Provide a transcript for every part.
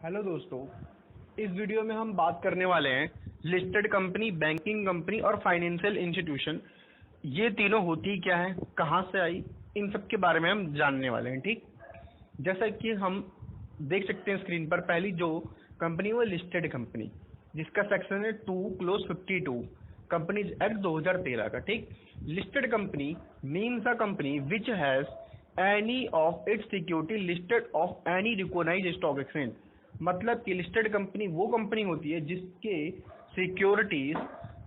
Hello दोस्तों, इस video में हम बात करने वाले हैं लिस्टेड कंपनी, बैंकिंग कंपनी और फाइनेंशियल इंस्टीट्यूशन। ये तीनों होती क्या है, कहाँ से आई, इन सब के बारे में हम जानने वाले हैं। ठीक, जैसा कि हम देख सकते हैं स्क्रीन पर, पहली जो कंपनी वो लिस्टेड कंपनी, जिसका सेक्शन है 2 क्लोज 52 कंपनीज एक्ट 2013 का। ठीक, listed company means a company which has any of its security listed of any recognised stock exchange. मतलब कि लिस्टेड कंपनी वो कंपनी होती है जिसके सिक्योरिटीज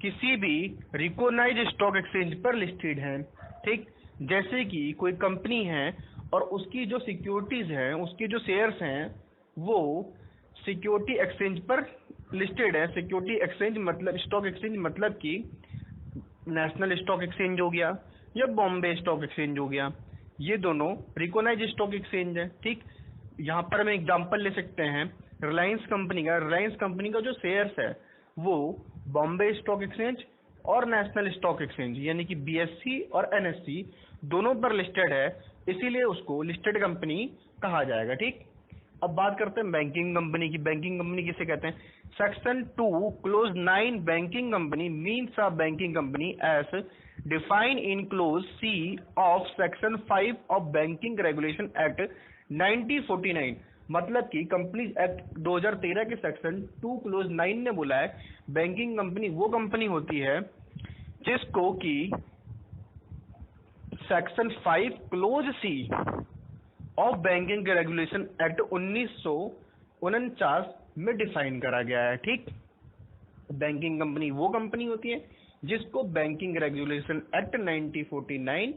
किसी भी रिकॉग्नाइज्ड स्टॉक एक्सचेंज पर लिस्टेड हैं। ठीक, जैसे कि कोई कंपनी है और उसकी जो सिक्योरिटीज हैं, उसके जो शेयर्स हैं, वो सिक्योरिटी एक्सचेंज पर लिस्टेड है। सिक्योरिटी एक्सचेंज मतलब स्टॉक एक्सचेंज, मतलब कि नेशनल स्टॉक एक्सचेंज हो गया या बॉम्बे स्टॉक एक्सचेंज हो गया, ये दोनों रिकॉग्नाइज्ड स्टॉक एक्सचेंज है। ठीक, यहाँ पर हम एग्जांपल ले सकते हैं रिलायंस कंपनी का। रिलायंस कंपनी का जो शेयर्स है वो बॉम्बे स्टॉक एक्सचेंज और नेशनल स्टॉक एक्सचेंज यानी कि बीएससी और एनएससी दोनों पर लिस्टेड है, इसीलिए उसको लिस्टेड कंपनी कहा जाएगा। ठीक, अब बात करते हैं बैंकिंग कंपनी की। बैंकिंग कंपनी किसे कहते हैं? Section 2 clause 9 banking company means a banking company as defined in clause C of section 5 of banking regulation act 1949। मतलब कि कंपनीज एक्ट 2013 के सेक्शन 2 क्लोज 9 ने बोला है बैंकिंग कंपनी वो कंपनी होती है जिसको कि section 5 clause C of banking regulation act 1949 में डिफाइन करा गया है। ठीक, बैंकिंग कंपनी वो कंपनी होती है जिसको बैंकिंग रेगुलेशन एक्ट 1949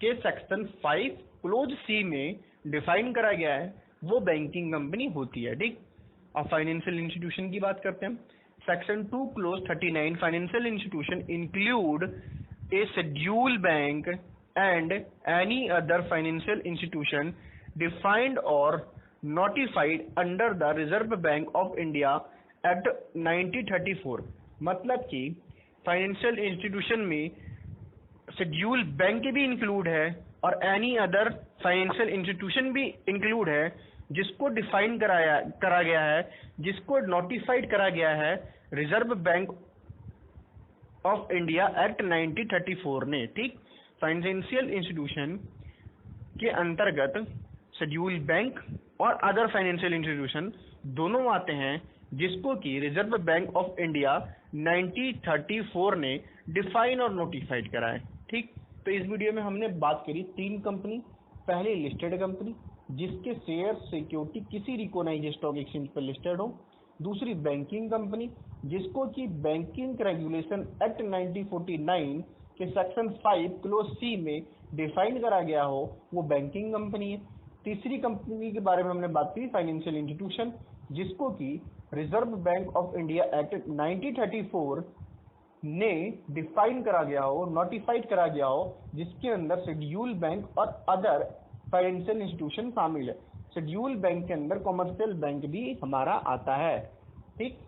के सेक्शन 5 क्लोज सी में डिफाइन करा गया है, वो बैंकिंग कंपनी होती है। ठीक, अब फाइनेंशियल इंस्टीट्यूशन की बात करते हैं। Section 2 close 39 financial institution include A schedule bank and any other financial institution defined or notified under the Reserve Bank of India Act 1934। मतलब कि फाइनेंशियल इंस्टीट्यूशन में शेड्यूल बैंक भी इंक्लूड है और एनी अदर फाइनेंशियल इंस्टीट्यूशन भी include है जिसको define करा गया है, जिसको नोटिफाइड करा गया है reserve bank of India act 1934 ने। ठीक, फाइनेंशियल इंस्टीट्यूशन के अंतर्गत शेड्यूल बैंक और अदर फाइनेंशियल इंस्टीट्यूशन दोनों आते हैं जिसको कि रिजर्व बैंक ऑफ इंडिया 1934 ने डिफाइन और नोटिफाइड करा है। ठीक, तो इस वीडियो में हमने बात करी तीन कंपनी। पहले लिस्टेड कंपनी जिसके शेयर सिक्योरिटी किसी रिकॉग्नाइज्ड स्टॉक एक्सचेंज पर लिस्टेड हो। दूसरी बैंकिंग कंपनी जिसको कि बैंकिंग रेगुलेशन एक्ट 1949 के सेक्शन 5 क्लोज सी में डिफाइन करा गया हो, वो बैंकिंग कंपनी है। तीसरी कंपनी के बारे में हमने बात की फाइनेंशियल इंस्टीट्यूशन, जिसको कि reserve bank of India act 1934 ने डिफाइन करा गया हो, नोटिफाइड करा गया हो, जिसके अंदर शेड्यूल बैंक और अदर फाइनेंशियल इंस्टीट्यूशन शामिल है। शेड्यूल बैंक के अंदर कॉमर्शियल बैंक भी हमारा आता है। ठीक,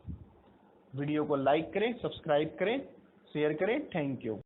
वीडियो को लाइक करें, सब्सक्राइब करें, शेयर करें। Thank you.